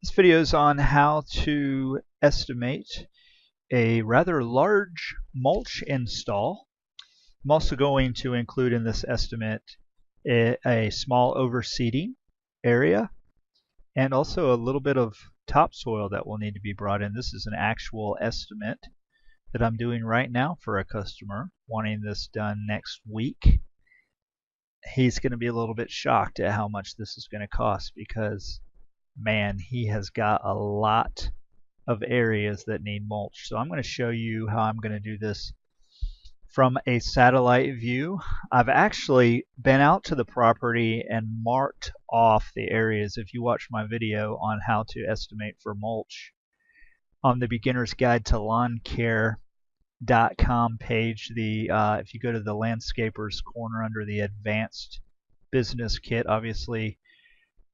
This video is on how to estimate a rather large mulch install. I'm also going to include in this estimate a small overseeding area and also a little bit of topsoil that will need to be brought in. This is an actual estimate that I'm doing right now for a customer wanting this done next week. He's going to be a little bit shocked at how much this is going to cost because, man, he has got a lot of areas that need mulch. So I'm going to show you how I'm going to do this from a satellite view. I've actually been out to the property and marked off the areas. If you watch my video on how to estimate for mulch on the Beginner's Guide to Lawn Care.com page, if you go to the landscapers corner under the advanced business kit, obviously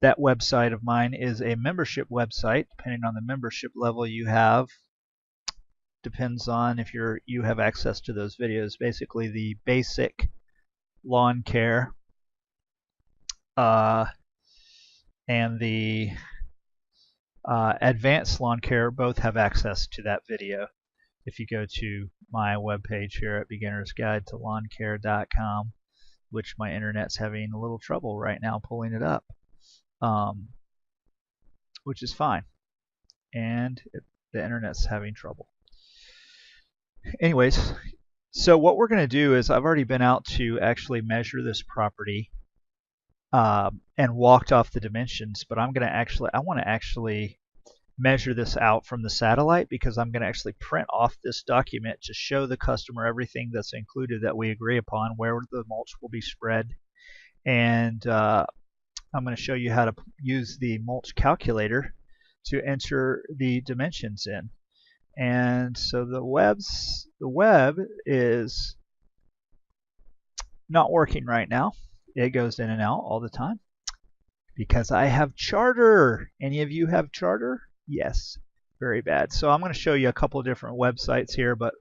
that website of mine is a membership website. Depending on the membership level you have, depends on if you have access to those videos. Basically, the basic lawn care and the advanced lawn care both have access to that video. If you go to my webpage here at Beginner's Guide to Lawn Care.com, which my internet's having a little trouble right now pulling it up, which is fine, and the internet's having trouble. Anyways, so what we're going to do is I've already been out to actually measure this property and walked off the dimensions, but I want to actually measure this out from the satellite because I'm going to actually print off this document to show the customer everything that's included that we agree upon, where the mulch will be spread, and I'm going to show you how to use the mulch calculator to enter the dimensions in. And so the web is not working right now. It goes in and out all the time because I have Charter. Any of you have Charter? Yes, very bad. So I'm going to show you a couple of different websites here, but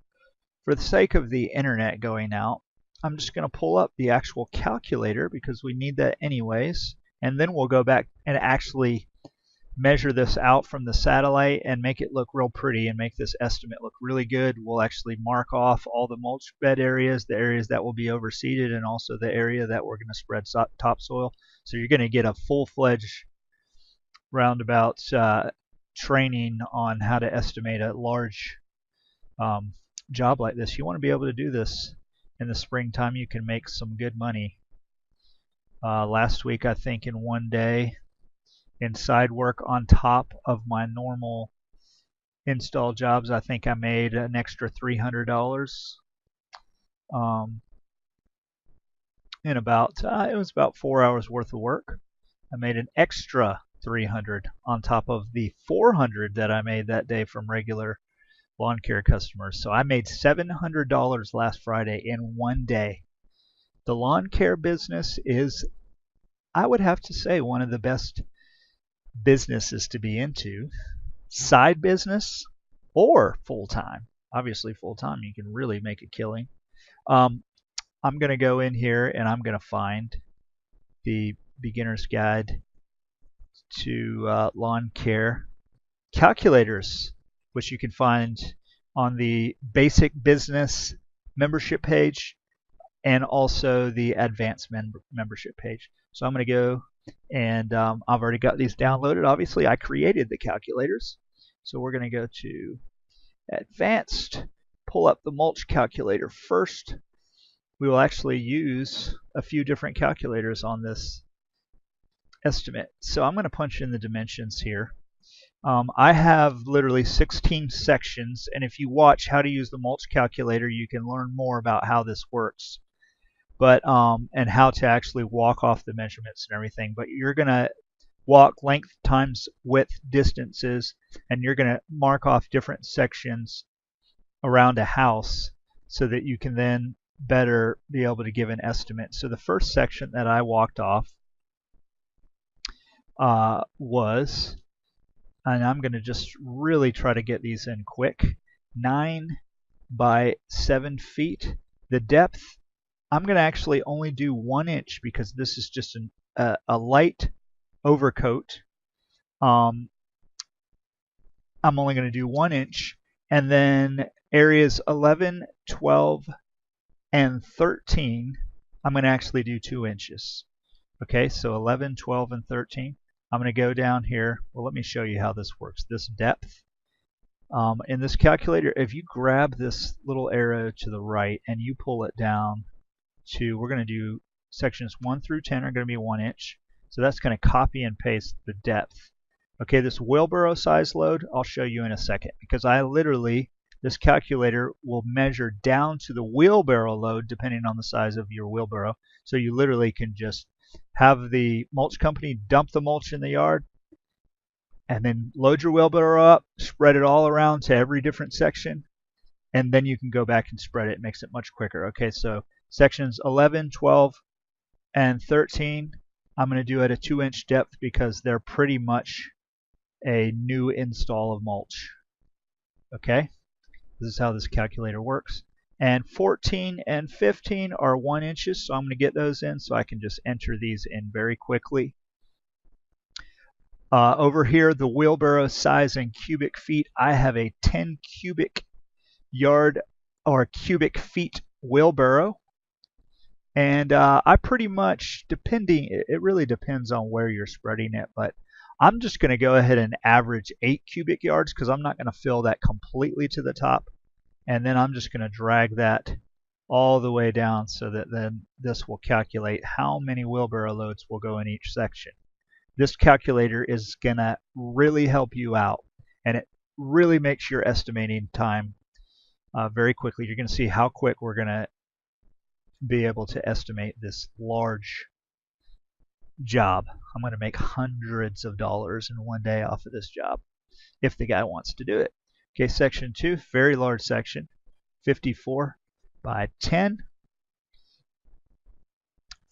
for the sake of the internet going out, I'm just going to pull up the actual calculator because we need that anyways, and then we'll go back and actually measure this out from the satellite and make it look real pretty and make this estimate look really good. We'll actually mark off all the mulch bed areas, the areas that will be overseeded, and also the area that we're going to spread topsoil. So you're going to get a full-fledged roundabout training on how to estimate a large job like this. You want to be able to do this in the springtime. You can make some good money. Last week, I think in one day, inside work on top of my normal install jobs, I think I made an extra $300 in about it was about 4 hours worth of work. I made an extra $300 on top of the $400 that I made that day from regular lawn care customers. So I made $700 last Friday in one day. The lawn care business is, I would have to say, one of the best businesses to be into. Side business or full-time. Obviously full-time you can really make a killing. I'm going to go in here and I'm going to find the Beginner's Guide to Lawn Care calculators, which you can find on the basic business membership page and also the advanced membership page. So I'm going to go and I've already got these downloaded. Obviously, I created the calculators. So we're going to go to Advanced, pull up the mulch calculator first. We will actually use a few different calculators on this estimate. So I'm going to punch in the dimensions here. I have literally 16 sections, and if you watch how to use the mulch calculator, you can learn more about how this works. But and how to actually walk off the measurements and everything. But you're going to walk length times width distances, and you're going to mark off different sections around a house so that you can then better be able to give an estimate. So the first section that I walked off was, and I'm going to just really try to get these in quick, 9 by 7 feet. The depth, I'm going to actually only do 1 inch because this is just a light overcoat. I'm only going to do 1 inch. And then areas 11, 12, and 13, I'm going to actually do 2 inches. Okay, so 11, 12, and 13. I'm going to go down here. Well, let me show you how this works. This depth. In this calculator, if you grab this little arrow to the right and you pull it down to, we're going to do sections 1 through 10 are going to be 1 inch. So that's going to copy and paste the depth. Okay, this wheelbarrow size load, I'll show you in a second, because I literally, this calculator will measure down to the wheelbarrow load depending on the size of your wheelbarrow. So you literally can just have the mulch company dump the mulch in the yard and then load your wheelbarrow up, spread it all around to every different section, and then you can go back and spread it. It makes it much quicker. Okay, so sections 11, 12, and 13, I'm going to do at a 2 inch depth because they're pretty much a new install of mulch. Okay, this is how this calculator works. And 14 and 15 are 1 inches, so I'm going to get those in so I can just enter these in very quickly. Over here, the wheelbarrow size in cubic feet, I have a 10 cubic yard or cubic feet wheelbarrow. And I pretty much, it really depends on where you're spreading it, but I'm just going to go ahead and average 8 cubic yards because I'm not going to fill that completely to the top. And then I'm just going to drag that all the way down so that then this will calculate how many wheelbarrow loads will go in each section. This calculator is going to really help you out, and it really makes your estimating time very quickly. You're going to see how quick we're going to be able to estimate this large job. I'm going to make hundreds of dollars in one day off of this job if the guy wants to do it. Okay, section 2, very large section, 54 by 10,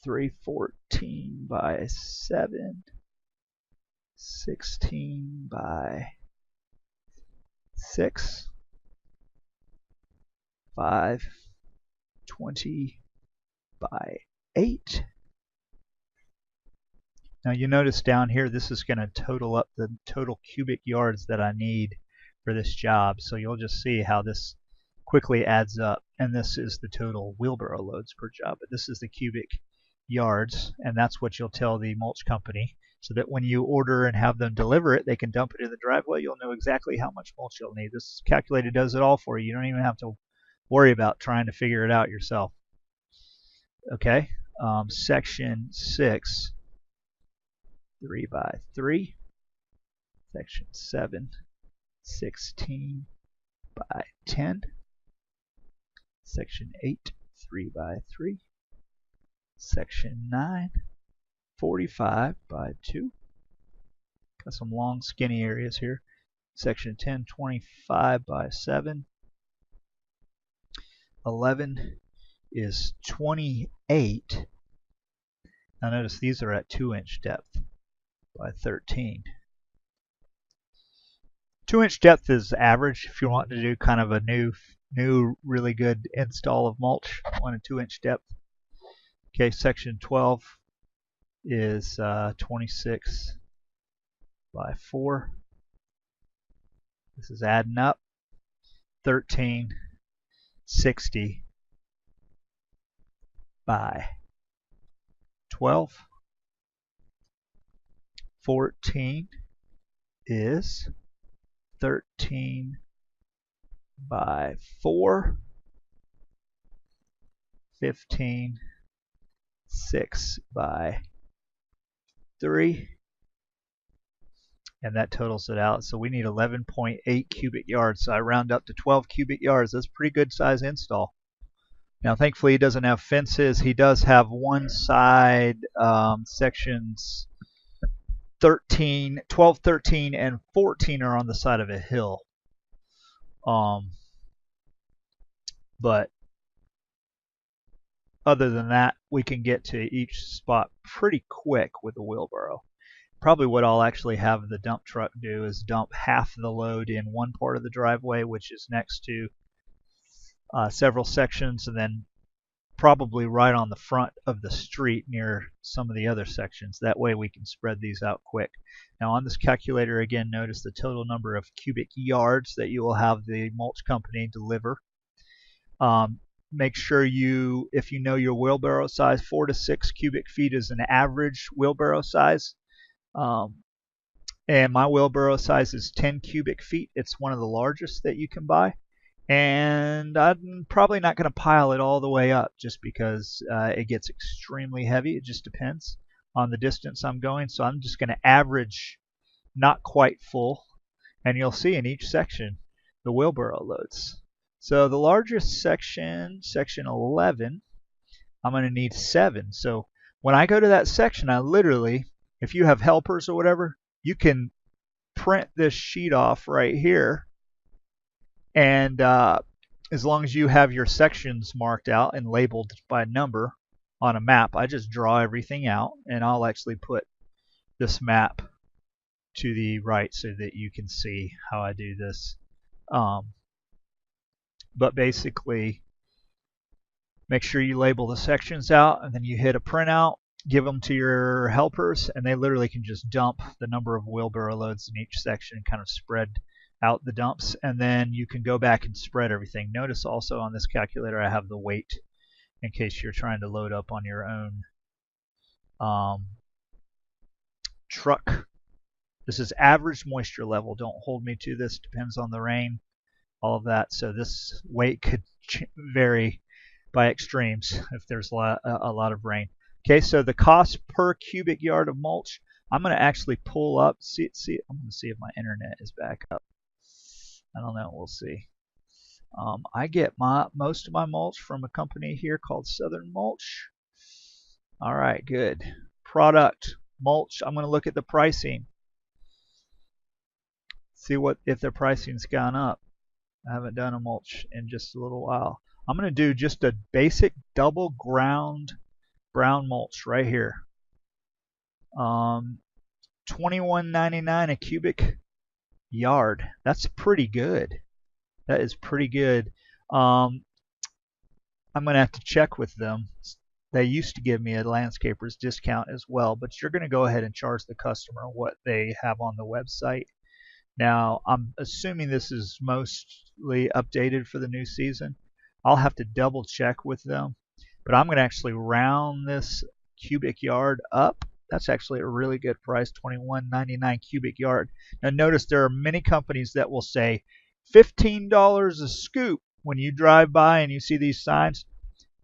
314 by 7, 16 by 6, 520 by 8. Now you notice down here this is going to total up the total cubic yards that I need for this job. So you'll just see how this quickly adds up. And this is the total wheelbarrow loads per job. But this is the cubic yards, and that's what you'll tell the mulch company so that when you order and have them deliver it, they can dump it in the driveway. You'll know exactly how much mulch you'll need. This calculator does it all for you. You don't even have to worry about trying to figure it out yourself. Okay, section 6, 3 by 3, section 7, 16 by 10, section 8, 3 by 3, section 9, 45 by 2, got some long skinny areas here, section 10, 25 by 7, 11 is 28. Now notice these are at 2 inch depth by 13. 2 inch depth is average if you want to do kind of a new really good install of mulch on a 2 inch depth. Okay, section 12 is 26 by 4. This is adding up. 13, 60 by 12. 14 is 13 by 4. 15, 6 by 3. And that totals it out. So we need 11.8 cubic yards. So I round up to 12 cubic yards. That's a pretty good size install. Now thankfully he doesn't have fences. He does have one side, sections 13, 12, 13, and 14 are on the side of a hill. But other than that, we can get to each spot pretty quick with a wheelbarrow. Probably what I'll actually have the dump truck do is dump half the load in one part of the driveway, which is next to several sections, and then probably right on the front of the street near some of the other sections. That way we can spread these out quick. Now on this calculator, again, notice the total number of cubic yards that you will have the mulch company deliver. Make sure you, if you know your wheelbarrow size, 4 to 6 cubic feet is an average wheelbarrow size. And my wheelbarrow size is 10 cubic feet. It's one of the largest that you can buy. And I'm probably not going to pile it all the way up just because it gets extremely heavy. It just depends on the distance I'm going. So I'm just going to average not quite full. And you'll see in each section the wheelbarrow loads. So the largest section, section 11, I'm going to need 7. So when I go to that section, I literally, if you have helpers or whatever, you can print this sheet off right here. And as long as you have your sections marked out and labeled by number on a map, I just draw everything out, and I'll actually put this map to the right so that you can see how I do this. But basically, make sure you label the sections out, and then you hit a printout, give them to your helpers, and they literally can just dump the number of wheelbarrow loads in each section and kind of spread out the dumps, and then you can go back and spread everything. Notice also on this calculator I have the weight in case you're trying to load up on your own truck. This is average moisture level. Don't hold me to this. Depends on the rain, all of that. So this weight could vary by extremes if there's a lot of rain. Okay, so the cost per cubic yard of mulch, I'm going to actually pull up. I'm going to see if my internet is back up. I don't know. We'll see. I get most of my mulch from a company here called Southern Mulch. All right, good. Product mulch. I'm going to look at the pricing. See if their pricing's gone up. I haven't done a mulch in just a little while. I'm going to do just a basic double ground brown mulch right here. $21.99 a cubic yard. That's pretty good. That is pretty good. I'm going to have to check with them. They used to give me a landscaper's discount as well, but you're going to go ahead and charge the customer what they have on the website. Now, I'm assuming this is mostly updated for the new season. I'll have to double check with them, but I'm going to actually round this cubic yard up. That's actually a really good price, $21.99 cubic yard. Now notice there are many companies that will say $15 a scoop. When you drive by and you see these signs,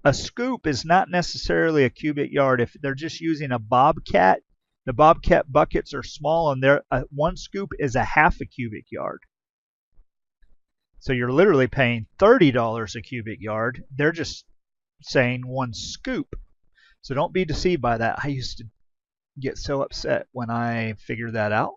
a scoop is not necessarily a cubic yard. If they're just using a bobcat, the bobcat buckets are small, and one scoop is a half a cubic yard. So you're literally paying $30 a cubic yard. They're just saying one scoop. So don't be deceived by that. I used to get so upset when I figured that out.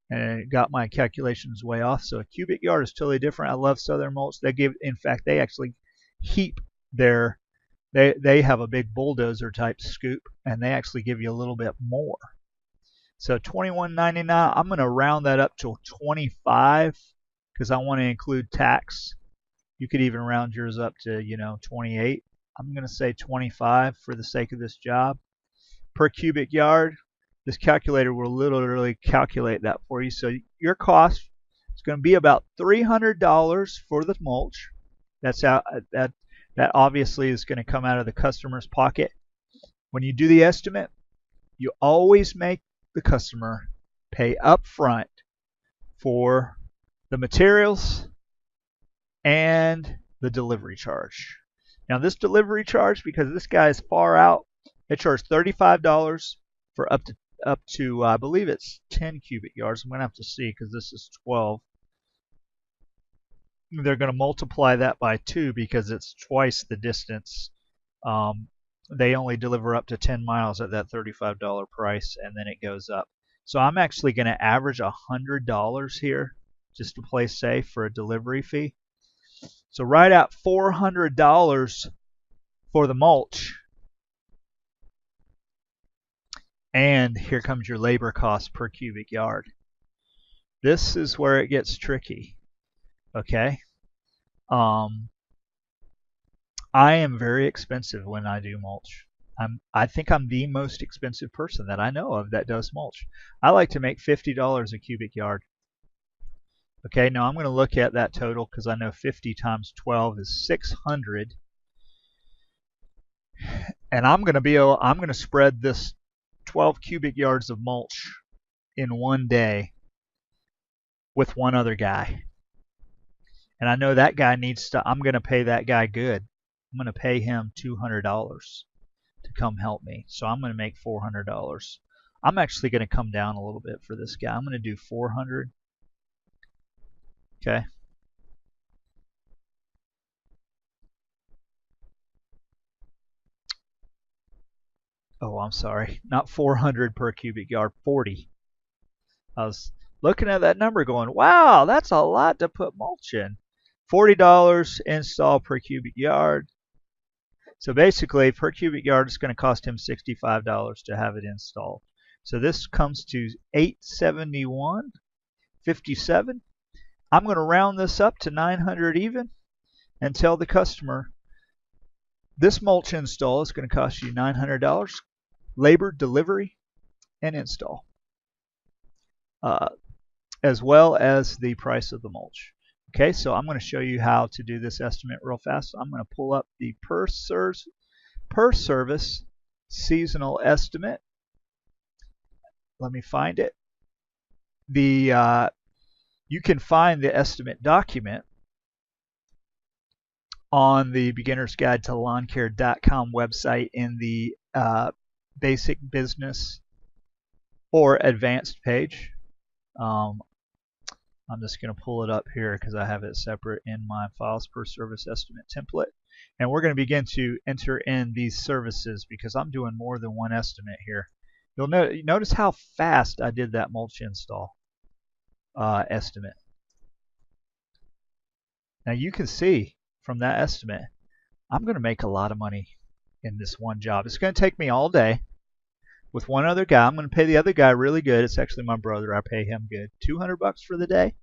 And it got my calculations way off. So a cubic yard is totally different. I love Southern Mulch. In fact, they actually heap they have a big bulldozer type scoop, and they actually give you a little bit more. So $21.99. I'm going to round that up to $25 because I want to include tax. You could even round yours up to, $28. I'm going to say $25 for the sake of this job. Per cubic yard, this calculator will literally calculate that for you. So your cost is going to be about $300 for the mulch. That obviously is going to come out of the customer's pocket. When you do the estimate, you always make the customer pay up front for the materials and the delivery charge. Now this delivery charge, because this guy is far out, they charge $35 for up to I believe it's 10 cubic yards. I'm going to have to see because this is 12. They're going to multiply that by 2 because it's twice the distance. They only deliver up to 10 miles at that $35 price, and then it goes up. So I'm actually going to average $100 here just to play safe for a delivery fee. So right at $400 for the mulch. And here comes your labor cost per cubic yard. This is where it gets tricky. Okay. I am very expensive when I do mulch. I think I'm the most expensive person that I know of that does mulch. I like to make $50 a cubic yard. Okay, now I'm going to look at that total because I know 50 times 12 is 600, and I'm going to spread this 12 cubic yards of mulch in one day with one other guy. And I know that guy needs to, I'm going to pay that guy good. I'm going to pay him $200 to come help me. So I'm going to make $400. I'm actually going to come down a little bit for this guy. I'm going to do 400. Okay. Oh, I'm sorry. Not 400 per cubic yard, 40. I was looking at that number going, wow, that's a lot to put mulch in. $40 install per cubic yard. So basically, per cubic yard, it's going to cost him $65 to have it installed. So this comes to $871.57. I'm going to round this up to 900 even and tell the customer this mulch install is going to cost you $900, labor, delivery, and install, uh, as well as the price of the mulch. Okay, so I'm going to show you how to do this estimate real fast. I'm going to pull up the per service seasonal estimate. Let me find it. You can find the estimate document on the Beginner's Guide to LawnCare.com website in the Basic Business or Advanced page. I'm just going to pull it up here because I have it separate in my Files per Service Estimate template. And we're going to begin to enter in these services because I'm doing more than one estimate here. You'll notice how fast I did that mulch install estimate. Now you can see from that estimate, I'm going to make a lot of money in this one job. It's going to take me all day with one other guy. I'm going to pay the other guy really good. It's actually my brother. I pay him good. $200 for the day.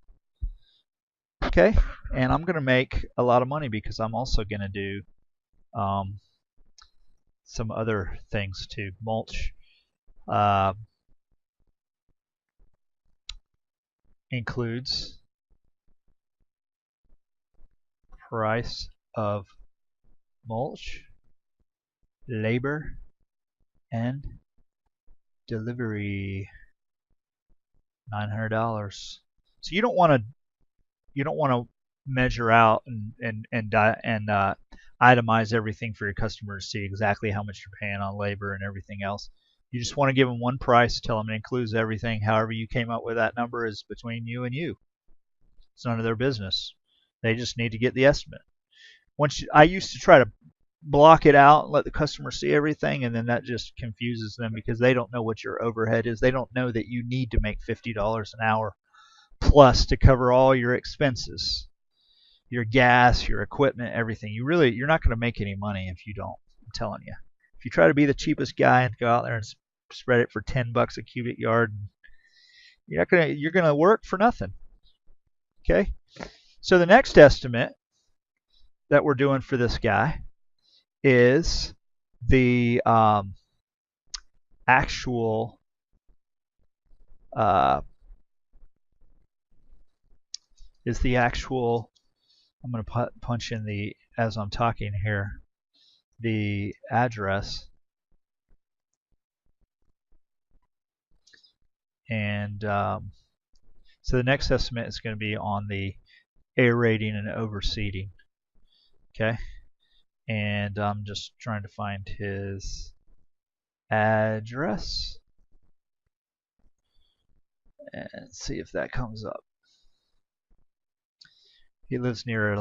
Okay, and I'm going to make a lot of money because I'm also going to do some other things too. Mulch includes price of mulch, labor, and delivery. $900. So you don't want to measure out and itemize everything for your customers to see exactly how much you're paying on labor and everything else. You just want to give them one price, tell them it includes everything. However you came up with that number is between you and you. It's none of their business. They just need to get the estimate. I used to try to block it out and let the customer see everything, and then that just confuses them because they don't know what your overhead is. They don't know that you need to make $50 an hour plus to cover all your expenses, your gas, your equipment, everything. You're not going to make any money if you don't. I'm telling you. If you try to be the cheapest guy and go out there and spread it for $10 a cubic yard, you're going to work for nothing. Okay? So the next estimate that we're doing for this guy is the actual I'm going to punch in the, as I'm talking here, the address, and so the next estimate is going to be on the aerating and overseeding. Okay, and I'm just trying to find his address and see if that comes up. He lives near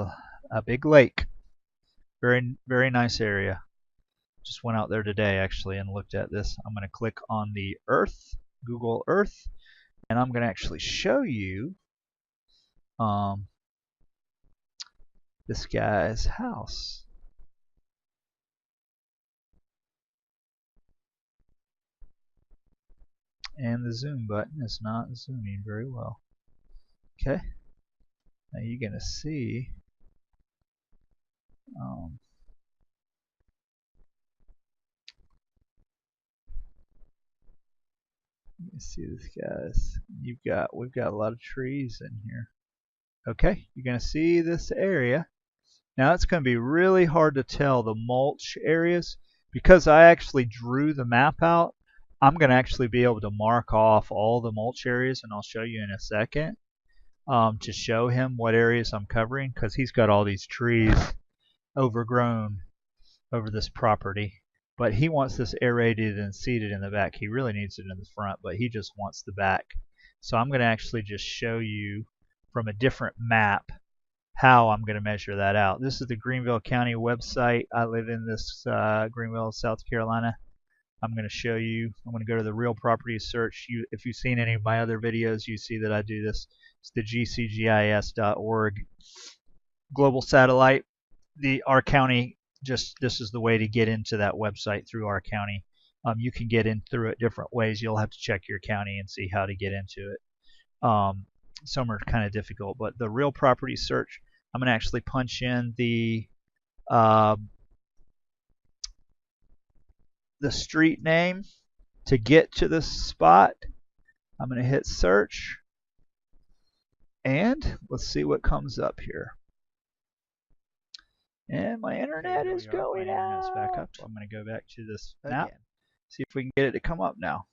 a big lake. Very, very nice area. Just went out there today actually and looked at this. I'm going to click on the Earth, Google Earth, and I'm going to actually show you this guy's house. And the zoom button is not zooming very well. Okay, now you're going to see Let me see this, guys. We've got a lot of trees in here. Okay, you're gonna see this area. Now it's going to be really hard to tell the mulch areas because I actually drew the map out. I'm going to actually be able to mark off all the mulch areas, and I'll show you in a second to show him what areas I'm covering because he's got all these trees overgrown over this property. But he wants this aerated and seeded in the back. He really needs it in the front, but he just wants the back. So I'm going to actually just show you from a different map how I'm going to measure that out. This is the Greenville County website. I live in this Greenville, South Carolina. I'm going to show you. I'm going to go to the real property search. If you've seen any of my other videos, you see that I do this. It's the gcgis.org global satellite. Our county, this is the way to get into that website through our county. You can get in through it different ways. You'll have to check your county and see how to get into it. Some are kind of difficult, but the real property search, I'm going to actually punch in the street name to get to this spot. I'm going to hit search, and let's see what comes up here. And my internet is going out. My internet's back up. So I'm going to go back to this map. See if we can get it to come up now.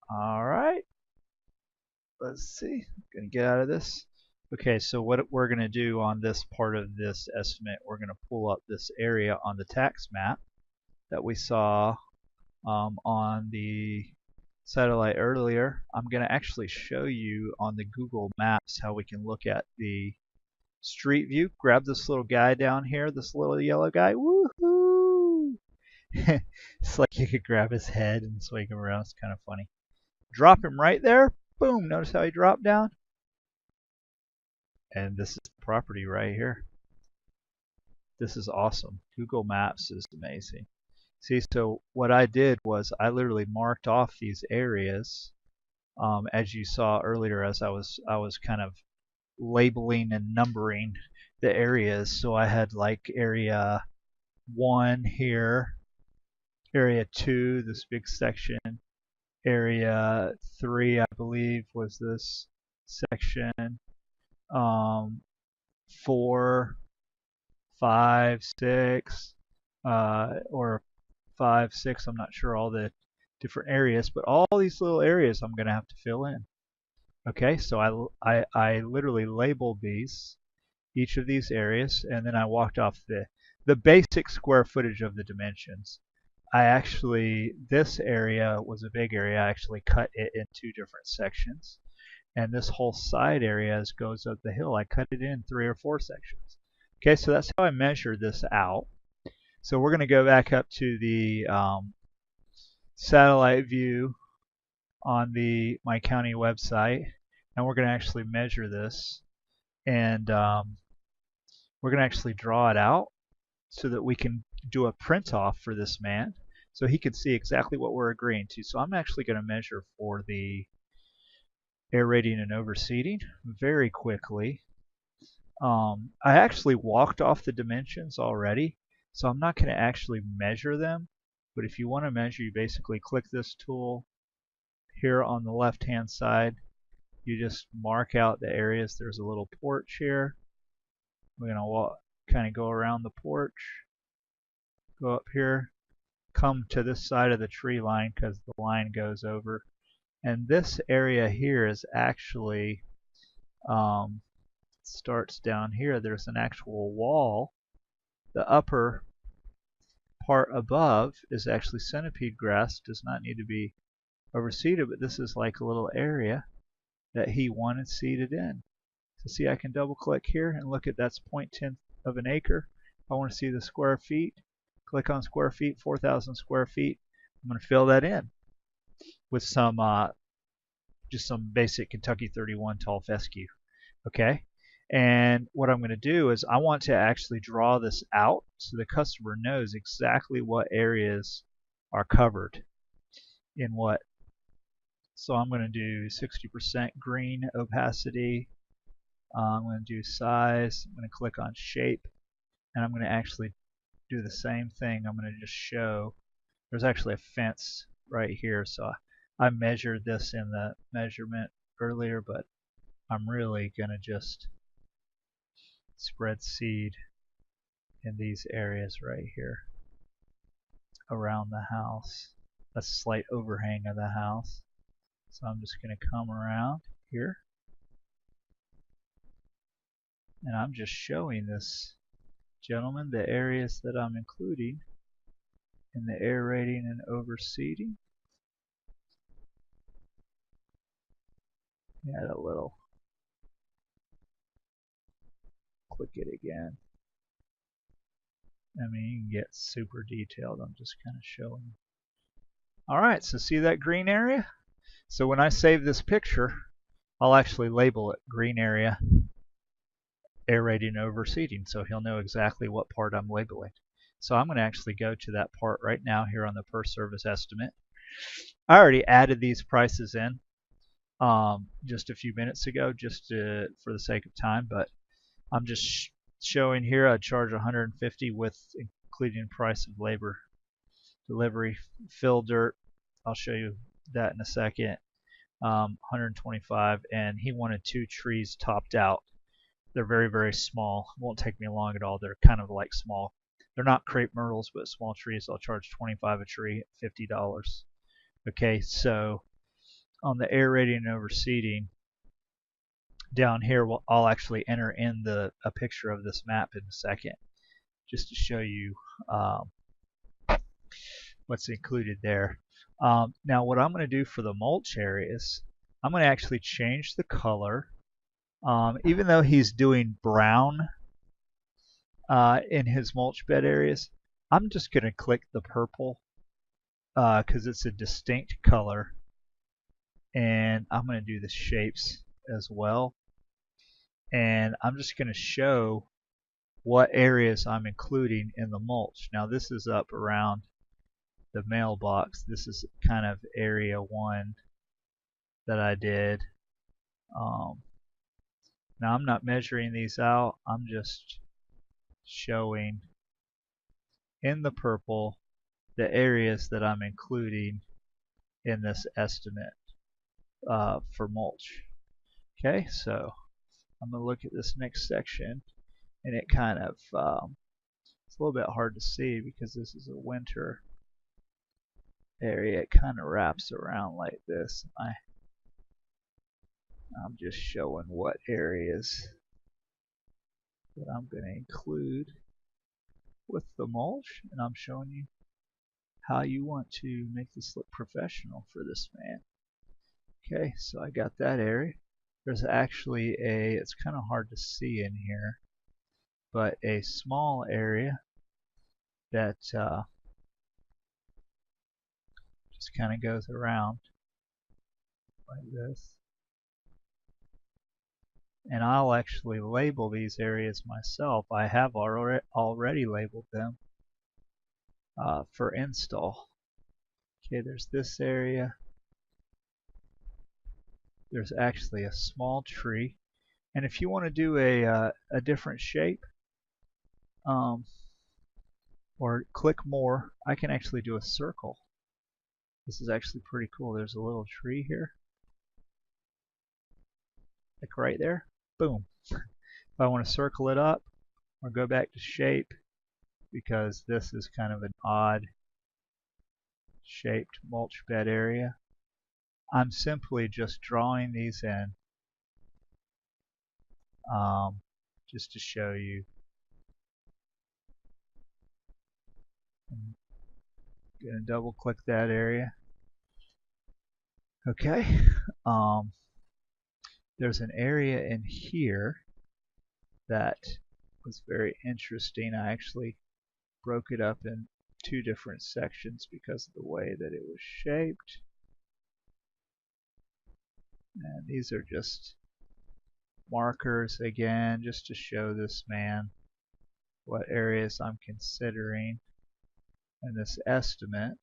All right. Let's see. I'm going to get out of this. Okay, so what we're going to do on this part of this estimate, we're going to pull up this area on the tax map that we saw on the satellite earlier. I'm going to actually show you on the Google Maps how we can look at the street view. Grab this little guy down here, this little yellow guy. Woohoo! It's like you could grab his head and swing him around. It's kind of funny. Drop him right there. Boom! Notice how he dropped down? And this is the property right here. This is awesome. Google Maps is amazing. See, so what I did was I literally marked off these areas, as you saw earlier, as I was kind of labeling and numbering the areas. So I had like area 1 here, area 2, this big section, area 3, I believe, was this section. 4, 5, 6, or 5, 6, I'm not sure all the different areas, but all these little areas I'm going to have to fill in. Okay, so I literally labeled each of these areas, and then I walked off the basic square footage of the dimensions. This area was a big area. I actually cut it in 2 different sections. And this whole side area goes up the hill. I cut it in 3 or 4 sections. Okay, so that's how I measured this out. So we're going to go back up to the satellite view on my county website, and we're going to actually measure this, and we're going to actually draw it out so that we can do a print off for this man so he can see exactly what we're agreeing to. So I'm actually going to measure for the aerating and overseeding very quickly. I actually walked off the dimensions already, so I'm not going to actually measure them. But if you want to measure, you basically click this tool here on the left hand side. You just mark out the areas. There's a little porch here. We're going to kind of go around the porch, go up here, come to this side of the tree line because the line goes over. And this area here is actually starts down here. There's an actual wall. The upper part above is actually centipede grass. Does not need to be overseeded, but this is like a little area that he wanted seeded in. So see, I can double click here and look at that's 0.10 of an acre. If I want to see the square feet, click on square feet, 4,000 square feet. I'm going to fill that in with some just some basic Kentucky 31 tall fescue. Okay, and what I'm going to do is I want to actually draw this out so the customer knows exactly what areas are covered in what. So I'm going to do 60% green opacity. I'm going to do size. I'm going to click on shape, and I'm going to actually do the same thing. I'm going to just show there's actually a fence right here. So I measured this in the measurement earlier, but I'm really going to just spread seed in these areas right here around the house. That's a slight overhang of the house. So I'm just going to come around here, and I'm just showing this gentleman the areas that I'm including in the aerating and overseeding. Add a little, click it again. I mean, you can get super detailed. I'm just kind of showing. Alright, so see that green area? So when I save this picture, I'll actually label it green area aerating and overseeding, so he'll know exactly what part I'm labeling. So I'm going to actually go to that part right now here on the per service estimate. I already added these prices in just a few minutes ago, just for the sake of time, but I'm just showing here I charge 150 with including price of labor, delivery, fill dirt. I'll show you that in a second. 125, and he wanted 2 trees topped out. They're very, very small. It won't take me long at all. They're kind of like small. They're not crepe myrtles, but small trees. I'll charge 25 a tree, $50. Okay, so on the aerating and overseeding, down here, I'll actually enter in a picture of this map in a second, just to show you what's included there. Now, what I'm going to do for the mulch areas, I'm going to actually change the color. Even though he's doing brown in his mulch bed areas, I'm just going to click the purple because it's a distinct color, and I'm going to do the shapes as well, and I'm just going to show what areas I'm including in the mulch. Now this is up around the mailbox. This is kind of area 1 that I did. Now I'm not measuring these out, I'm just showing in the purple the areas that I'm including in this estimate for mulch. Okay, so I'm going to look at this next section, and it kind of it's a little bit hard to see because this is a winter area. It kind of wraps around like this. I'm just showing what areas that I'm going to include with the mulch, and I'm showing you how you want to make this look professional for this man. Okay, so I got that area. There's actually it's kind of hard to see in here, but a small area that just kind of goes around like this. And I'll actually label these areas myself. I have already labeled them for install. Okay, there's this area. There's actually a small tree. And if you want to do a different shape, or click more, I can actually do a circle. This is actually pretty cool. There's a little tree here. Like right there. Boom. If I want to circle it up or go back to shape, because this is kind of an odd shaped mulch bed area, I'm simply just drawing these in just to show you. I'm going to double click that area. Okay. There's an area in here that was very interesting. I actually broke it up in 2 different sections because of the way that it was shaped. And these are just markers again, just to show this man what areas I'm considering in this estimate.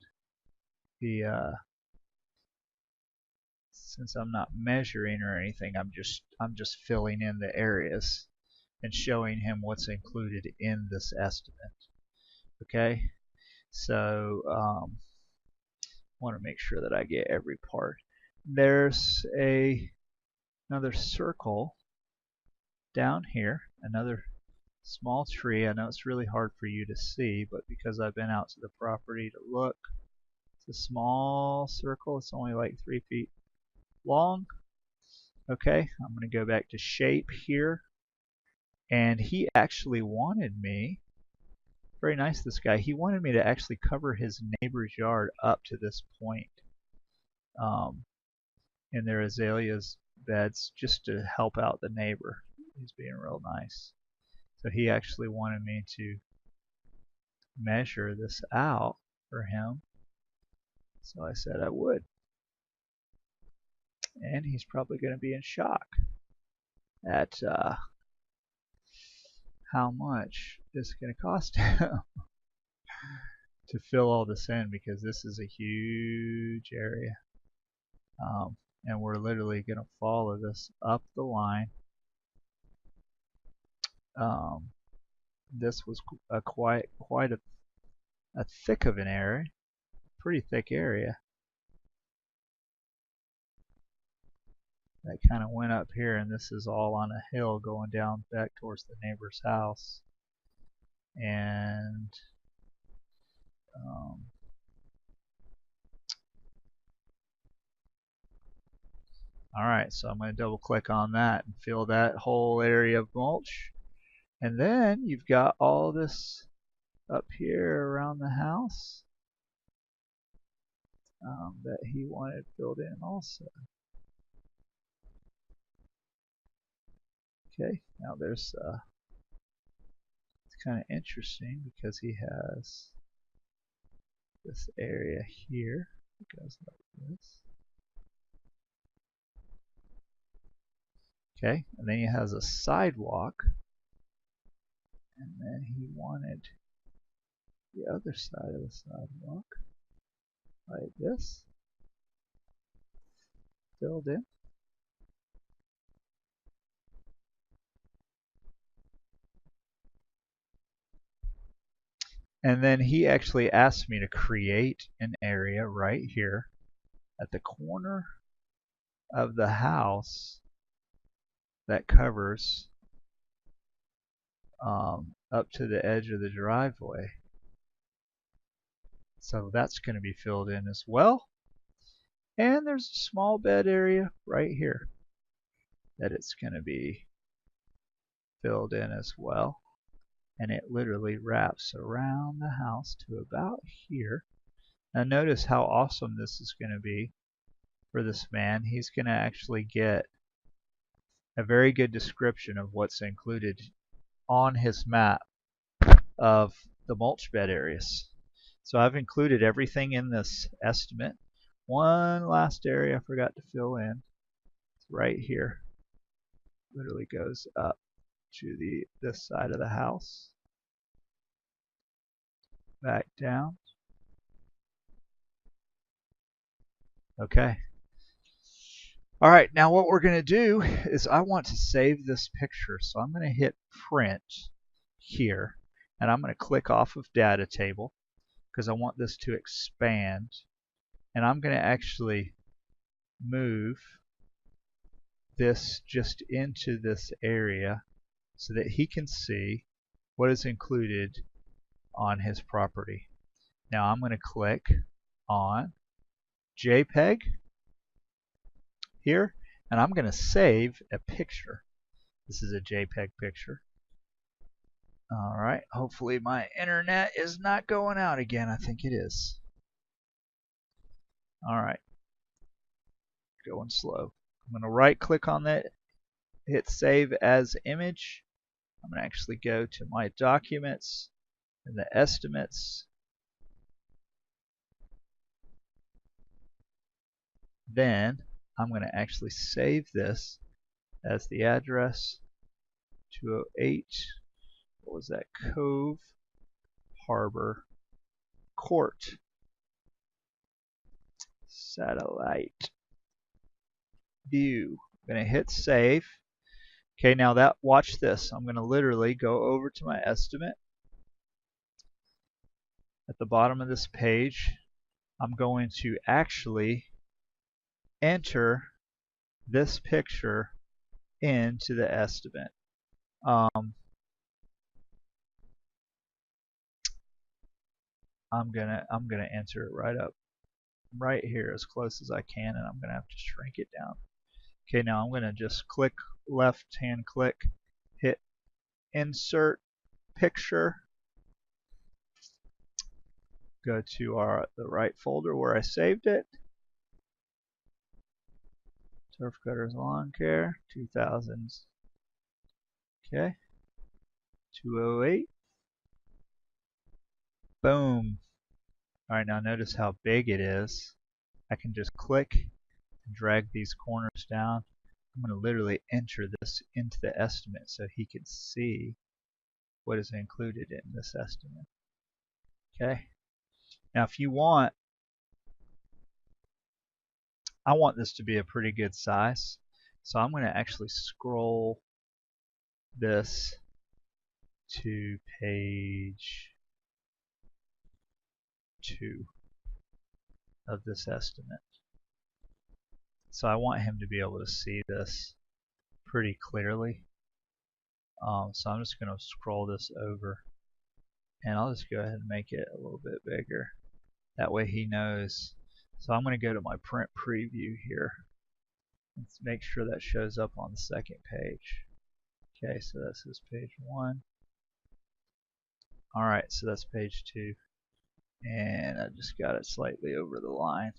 Since I'm not measuring or anything, I'm just filling in the areas and showing him what's included in this estimate. Okay, so want to make sure that I get every part. There's another circle down here, another small tree. I know it's really hard for you to see, but because I've been out to the property to look, it's a small circle. It's only like 3 feet long. Okay, I'm going to go back to shape here. And he actually wanted me, very nice this guy, he wanted me to actually cover his neighbor's yard up to this point in their azaleas beds just to help out the neighbor. He's being real nice. So he actually wanted me to measure this out for him. So I said I would. And he's probably going to be in shock at how much it's going to cost him to fill all this in, because this is a huge area. And we're literally going to follow this up the line. This was quite a thick of an area, pretty thick area. That kind of went up here, and this is all on a hill going down back towards the neighbor's house. And alright, so I'm going to double click on that and fill that whole area of mulch. And then you've got all this up here around the house that he wanted filled in also. Okay, now there's it's kind of interesting because he has this area here. It goes like this. Okay, and then he has a sidewalk, and then he wanted the other side of the sidewalk like this, filled in. And then he actually asked me to create an area right here at the corner of the house that covers up to the edge of the driveway. So that's going to be filled in as well. And there's a small bed area right here that it's going to be filled in as well. And it literally wraps around the house to about here. Now notice how awesome this is going to be for this man. He's going to actually get a very good description of what's included on his map of the mulch bed areas. So I've included everything in this estimate. One last area I forgot to fill in. It's right here. Literally goes up to this side of the house. Back down. Okay. Alright, now what we're going to do is I want to save this picture. So I'm going to hit print here. And I'm going to click off of data table because I want this to expand. And I'm going to actually move this just into this area so that he can see what is included on his property. Now I'm going to click on JPEG here, and I'm going to save a picture. This is a JPEG picture. Alright, hopefully my internet is not going out again. I think it is. Alright, going slow. I'm going to right click on that, hit save as image. I'm going to actually go to my documents and the estimates. Then I'm going to actually save this as the address 208, what was that, Cove Harbor Court. Satellite view. I'm going to hit save. Okay, now that, watch this. I'm going to literally go over to my estimate at the bottom of this page. I'm going to actually enter this picture into the estimate. I'm gonna enter it right here as close as I can, and I'm gonna have to shrink it down. Okay, now I'm gonna just click, left hand click, hit insert picture, go to the right folder where I saved it, Turf Cutters Lawn Care 2000s. Okay, 208. Boom. Alright, now notice how big it is. I can just click and drag these corners down. I'm going to literally enter this into the estimate so he can see what is included in this estimate. Okay. Now if you want, I want this to be a pretty good size. So I'm going to actually scroll this to page 2 of this estimate. So I want him to be able to see this pretty clearly. So I'm just going to scroll this over, and I'll just go ahead and make it a little bit bigger. That way he knows. So I'm going to go to my print preview here. Let's make sure that shows up on the second page. Okay, so this is page 1. Alright, so that's page 2. And I just got it slightly over the line.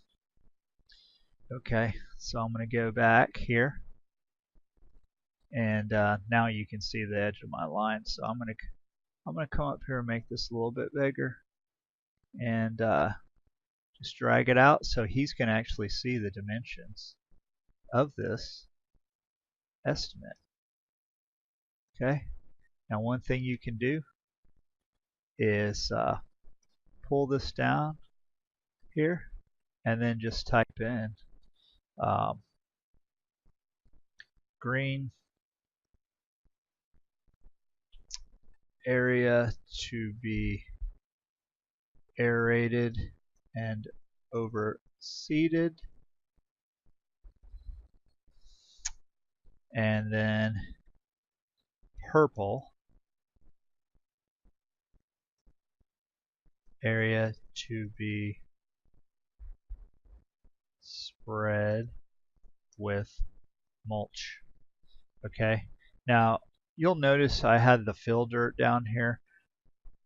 Okay, so I'm going to go back here. And now you can see the edge of my line. So I'm going to come up here and make this a little bit bigger. And just drag it out so he's going to actually see the dimensions of this estimate. Okay, now one thing you can do is pull this down here and then just type in green area to be aerated and overseeded, and then purple area to be spread with mulch. Okay, now you'll notice I had the fill dirt down here.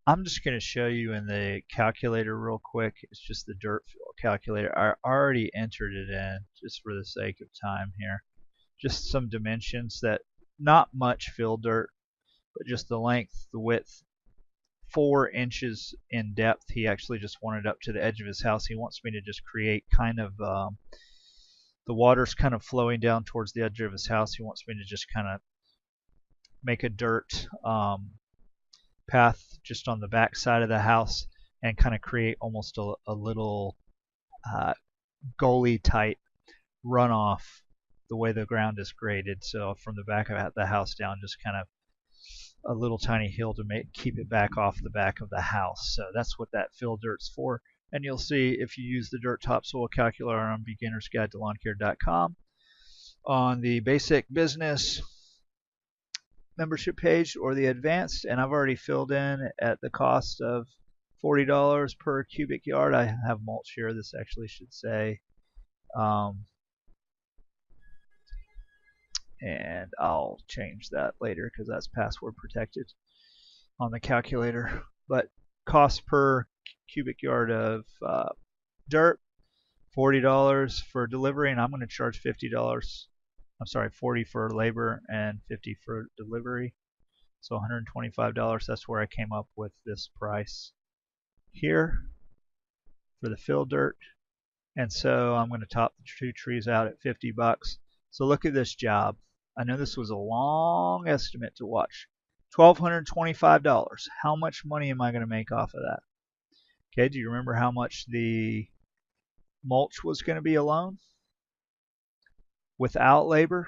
I'm just going to show you in the calculator real quick. It's just the dirt fill calculator. I already entered it in just for the sake of time here. Just some dimensions that, not much fill dirt, but just the length, the width, 4 inches in depth. He actually just wanted up to the edge of his house. He wants me to just create kind of the water's kind of flowing down towards the edge of his house. He wants me to just kind of make a dirt path just on the back side of the house and kind of create almost a little gully type runoff the way the ground is graded. So from the back of the house down, just kind of a little tiny hill to keep it back off the back of the house. So that's what that fill dirt's for. And you'll see if you use the dirt topsoil calculator on beginnersguide-to-lawncare.com on the basic business membership page or the advanced, and I've already filled in at the cost of $40 per cubic yard. I have mulch here. This actually should say and I'll change that later because that's password protected on the calculator. But cost per cubic yard of dirt, $40 for delivery, and I'm going to charge $50. I'm sorry, $40 for labor and $50 for delivery. So $125. That's where I came up with this price here for the fill dirt. And so I'm going to top the 2 trees out at $50. So look at this job. I know this was a long estimate to watch. $1,225. How much money am I going to make off of that? Okay, do you remember how much the mulch was going to be alone? Without labor?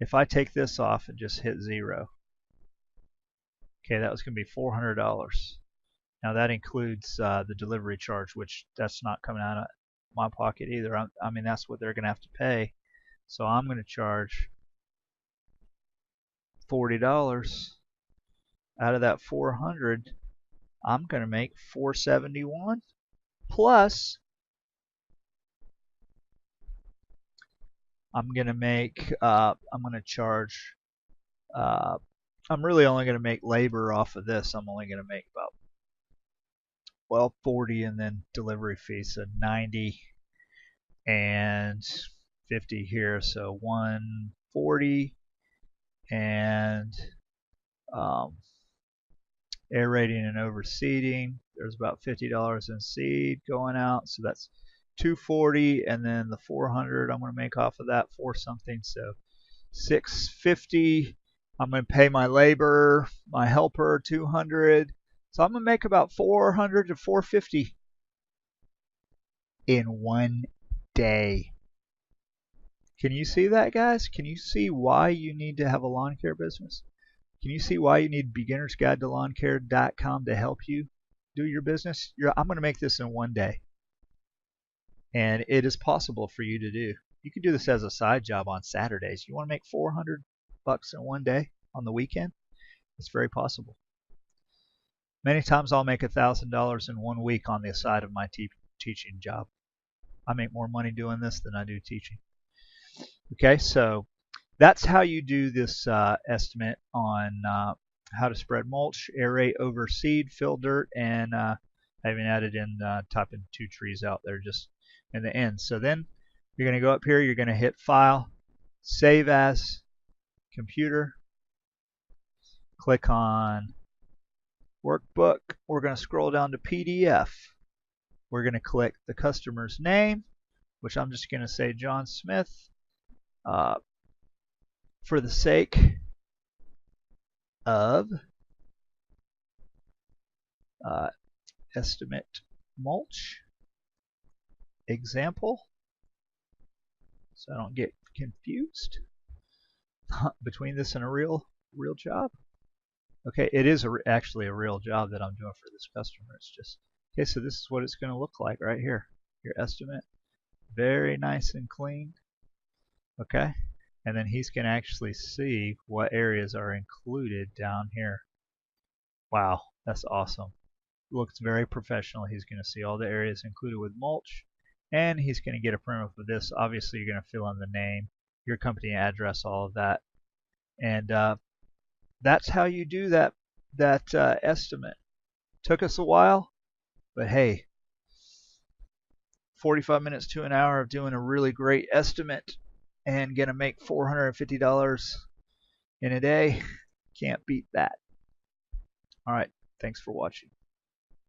If I take this off and just hit 0, okay, that was going to be $400. Now that includes the delivery charge, which that's not coming out of my pocket either. I mean, that's what they're going to have to pay. So I'm going to charge $40 out of that 400. I'm going to make 471 plus I'm going to charge I'm really only going to make labor off of this. I'm only going to make about 40 and then delivery fees, so 90 and 50 here, so 140 and aerating and overseeding. There's about $50 in seed going out, so that's 240, and then the 400 I'm going to make off of that for something, so 650. I'm going to pay my labor, my helper 200, so I'm going to make about 400 to 450 in one day. Can you see that, guys? Can you see why you need to have a lawn care business? Can you see why you need beginnersguide-to-lawncare.com to help you do your business? I'm going to make this in one day. And it is possible for you to do. You can do this as a side job on Saturdays. You want to make $400 in one day on the weekend? It's very possible. Many times I'll make $1,000 in 1 week on the side of my teaching job. I make more money doing this than I do teaching. Okay, so that's how you do this estimate on how to spread mulch, aerate, overseed, fill dirt, and I even added in topping 2 trees out there just in the end. So then you're going to go up here, you're going to hit File, Save As, Computer, click on Workbook. We're going to scroll down to PDF. We're going to click the customer's name, which I'm just going to say John Smith. For the sake of estimate mulch example, so I don't get confused between this and a real job. Okay, it is actually a real job that I'm doing for this customer. It's just, okay, so this is what it's going to look like right here. Your estimate, very nice and clean. Okay, and then he's going to actually see what areas are included down here. Wow, that's awesome. Looks very professional. He's going to see all the areas included with mulch, and he's going to get a printout for this. Obviously, you're going to fill in the name, your company address, all of that, and that's how you do that estimate. Took us a while, but hey, 45 minutes to an hour of doing a really great estimate and gonna make $450 in a day. Can't beat that. All right, thanks for watching.